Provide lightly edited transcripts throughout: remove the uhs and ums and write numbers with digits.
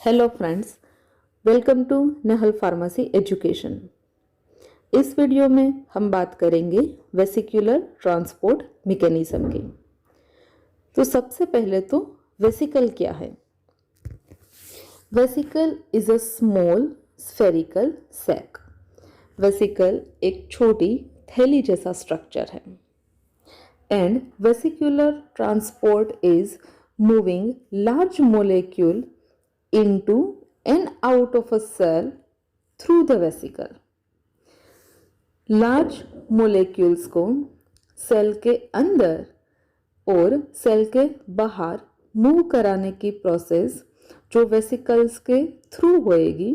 Hello friends, welcome to Nahal pharmacy education. इस video में हम बात करेंगे वेसिकुलर ट्रांसपोर्ट मैकेनिज्म की। तो सबसे पहले तो वेसिकल क्या है? Vesicle is a small spherical sac. Vesicle एक छोटी थैली जैसा स्ट्रक्चर है। And vesicular transport is moving large molecule into and out of a cell through the vesicle. Large molecules को सेल के अंदर और सेल के बाहर मूव कराने की प्रोसेस जो वेसिकल्स के थ्रू होएगी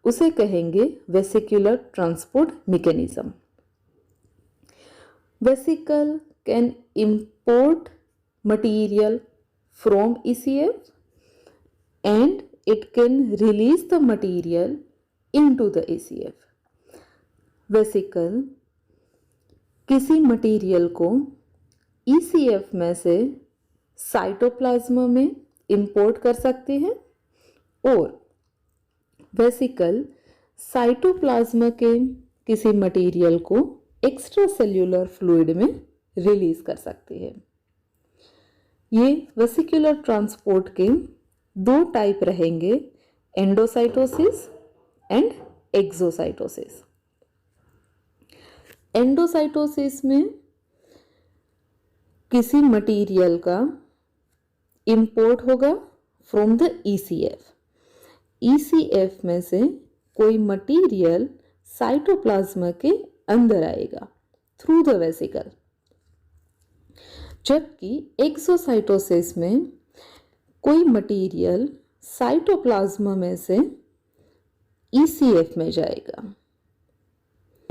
उसे कहेंगे vesicular transport mechanism. Vesicle can import material from ECF and it can release the material into the ECF. Vesicle किसी मटेरियल को ECF में से साइटोप्लाज्म में इंपोर्ट कर सकते हैं और वेसिकल साइटोप्लाज्म के किसी मटेरियल को एक्स्ट्रा सेल्यूलर फ्लूइड में रिलीज कर सकती है। ये वेसिकुलर ट्रांसपोर्ट के दो टाइप रहेंगे, एंडोसाइटोसिस एंड एक्सोसाइटोसिस। एंडोसाइटोसिस में किसी मटेरियल का इंपोर्ट होगा फ्रॉम द ECF। ECF में से कोई मटेरियल साइटोप्लाज्म के अंदर आएगा थ्रू द वेसिकल। जबकि एक्सोसाइटोसिस में कोई मटेरियल साइटोप्लाज्म में से ECF में जाएगा।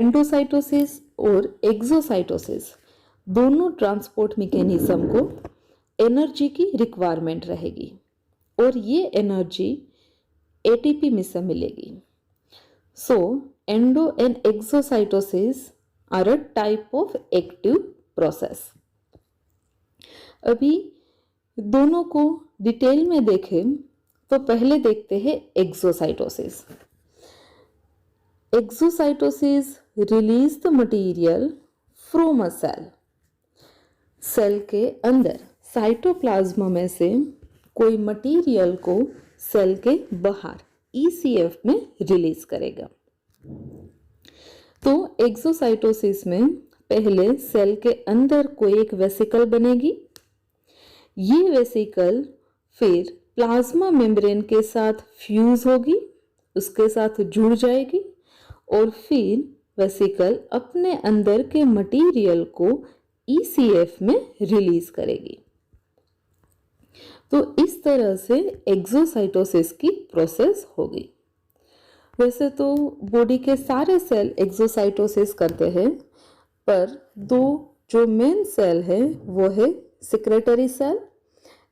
एंडोसाइटोसिस और एक्सोसाइटोसिस दोनों ट्रांसपोर्ट मैकेनिज्म को एनर्जी की रिक्वायरमेंट रहेगी और ये एनर्जी ATP में से मिलेगी। So endo and exocytosis are a type of active process. अभी दोनों को डिटेल में देखें तो पहले देखते हैं exocytosis. Exocytosis release the material from a cell. Cell के अंदर साइटोप्लाज्म में से कोई मटेरियल को सेल के बाहर ECF में रिलीज करेगा। तो एक्सोसाइटोसिस में पहले सेल के अंदर कोई एक वेसिकल बनेगी। ये वेसिकल फिर प्लाज्मा मेम्ब्रेन के साथ फ्यूज होगी, उसके साथ जुड़ जाएगी और फिर वेसिकल अपने अंदर के मटेरियल को ECF में रिलीज करेगी। तो इस तरह से एक्सोसाइटोसिस की प्रोसेस होगी। वैसे तो बॉडी के सारे सेल एक्सोसाइटोसिस करते हैं, पर दो जो मेन सेल है वो है secretory cell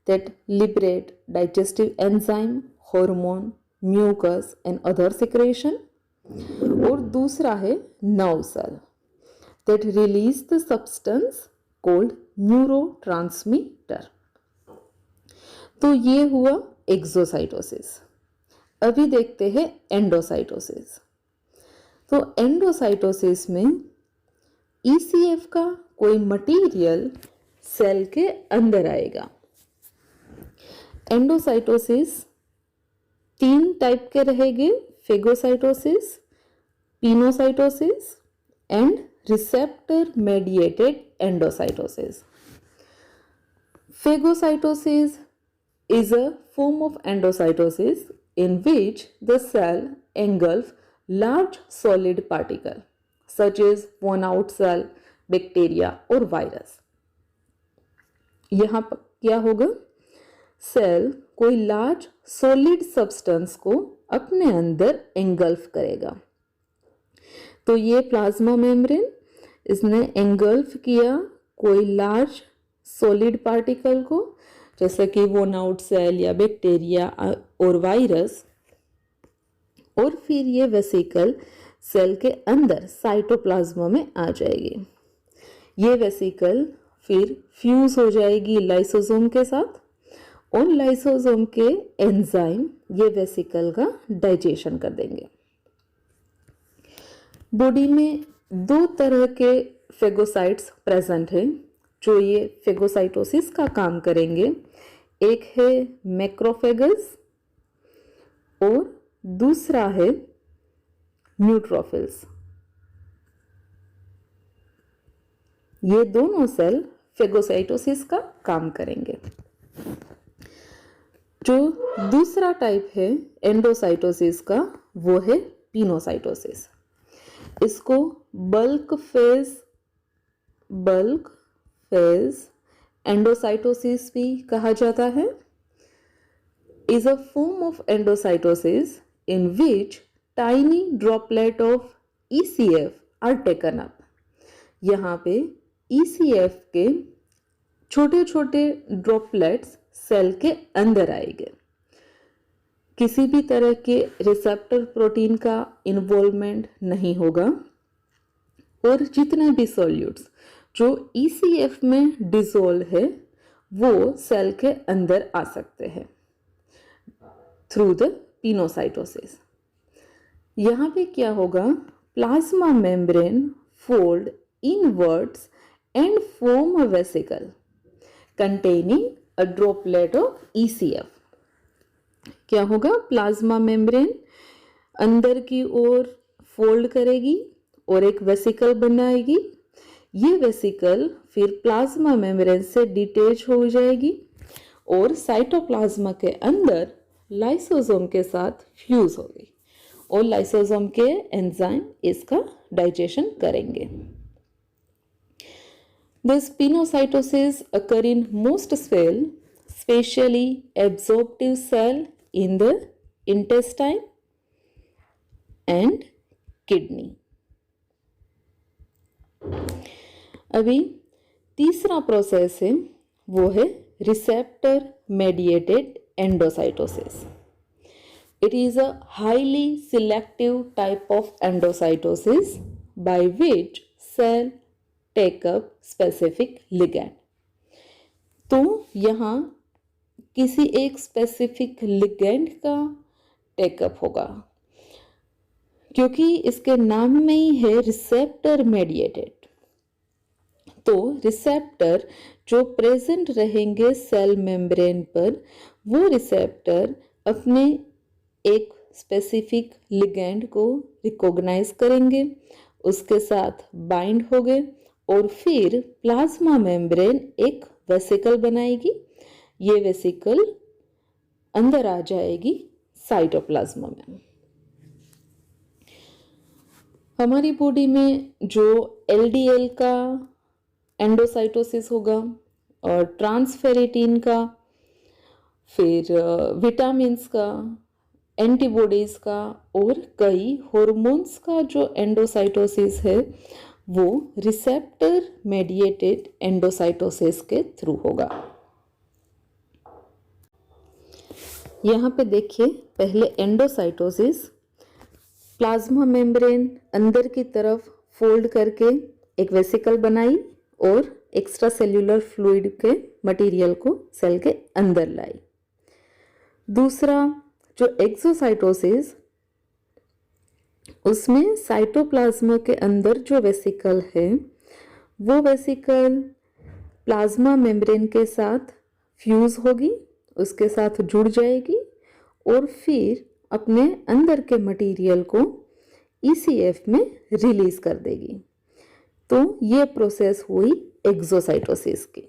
that liberate digestive enzyme, hormone, mucus and other secretion, और दूसरा है nerve cell that release the substance called neurotransmitter। तो ये हुआ एक्सोसाइटोसिस। अभी देखते हैं एंडोसाइटोसिस। तो एंडोसाइटोसिस में ECF का कोई मटेरियल सेल के अंदर आएगा। एंडोसाइटोसिस तीन टाइप के रहेंगे, phagocytosis, pinocytosis and receptor mediated endocytosis. Phagocytosis is a form of endocytosis in which the cell engulf large solid particle such as worn-out cell, bacteria और virus। यहाँ पर क्या होगा? सेल कोई लार्ज सॉलिड सब्सटेंस को अपने अंदर एंगल्फ करेगा। तो ये प्लाज्मा मेम्ब्रेन इसने एंगल्फ किया कोई लार्ज सॉलिड पार्टिकल को, जैसे कि वोन आउट सेल या बैक्टीरिया और वायरस, और फिर ये वेसिकल सेल के अंदर साइटोप्लाज्म में आ जाएगी। ये वेसिकल फिर फ्यूज हो जाएगी लाइसोसोम के साथ और लाइसोसोम के एंजाइम ये वेसिकल का डाइजेशन कर देंगे। बॉडी में दो तरह के फेगोसाइट्स प्रेजेंट हैं जो ये फेगोसाइटोसिस का काम करेंगे। एक है मैक्रोफेगस और दूसरा है न्यूट्रोफिल्स। ये दोनों सेल फेगोसाइटोसिस का काम करेंगे। जो दूसरा टाइप है एंडोसाइटोसिस का वो है पिनोसाइटोसिस। इसको बल्क फेज एंडोसाइटोसिस भी कहा जाता है। Is a form of endocytosis in which tiny droplet of ECF are taken up. यहाँ पे ECF के छोटे छोटे ड्रॉपलेट्स सेल के अंदर आएंगे। किसी भी तरह के रिसेप्टर प्रोटीन का इन्वॉल्वमेंट नहीं होगा और जितने भी सॉल्यूट्स जो ECF में डिसॉल्व है वो सेल के अंदर आ सकते हैं थ्रू द पिनोसाइटोसिस। यहाँ पे क्या होगा, plasma membrane fold inwards and form a vesicle containing a droplet of ECF। क्या होगा, प्लाज्मा मेम्ब्रेन अंदर की ओर फोल्ड करेगी और एक वेसिकल बनाएगी। ये वेसिकल फिर प्लाज्मा मेम्ब्रेन से डिटैच हो जाएगी और साइटोप्लाज्मा के अंदर लाइसोसोम के साथ फ्यूज होगी और लाइसोसोम के एंजाइम इसका डाइजेशन करेंगे। This pinocytosis occur in most cell, especially absorptive cell in the intestine and kidney। अभी तीसरा प्रोसेस है वो है receptor mediated endocytosis. It is a highly selective type of endocytosis by which cell take up specific ligand. तो यहाँ किसी एक specific ligand का टेकअप होगा क्योंकि इसके नाम में ही है रिसेप्टर मेडिएटेड। तो रिसेप्टर जो प्रेजेंट रहेंगे सेल मेम्ब्रेन पर वो रिसेप्टर अपने एक स्पेसिफिक लिगैंड को रिकॉग्नाइज करेंगे, उसके साथ बाइंड हो गए और फिर प्लाज्मा मेम्ब्रेन एक वेसिकल बनाएगी। ये वेसिकल अंदर आ जाएगी साइटोप्लाज्मा में। हमारी बॉडी में जो LDL का एंडोसाइटोसिस होगा और ट्रांसफेरेटिन का, फिर विटामिन्स का, एंटीबॉडीज का और कई हॉर्मोन्स का जो एंडोसाइटोसिस है वो रिसेप्टर मेडिएटेड एंडोसाइटोसिस के थ्रू होगा। यहाँ पे देखिए, पहले एंडोसाइटोसिस प्लाज्मा मेम्ब्रेन अंदर की तरफ फोल्ड करके एक वेसिकल बनाई और एक्स्ट्रा सेल्यूलर फ्लूइड के मटेरियल को सेल के अंदर लाई। दूसरा जो एक्सोसाइटोसिस, उसमें साइटोप्लाज्मा के अंदर जो वेसिकल है वो वेसिकल प्लाज्मा मेम्ब्रेन के साथ फ्यूज होगी, उसके साथ जुड़ जाएगी और फिर अपने अंदर के मटेरियल को ECF में रिलीज कर देगी। तो ये प्रोसेस हुई एक्सोसाइटोसिस की।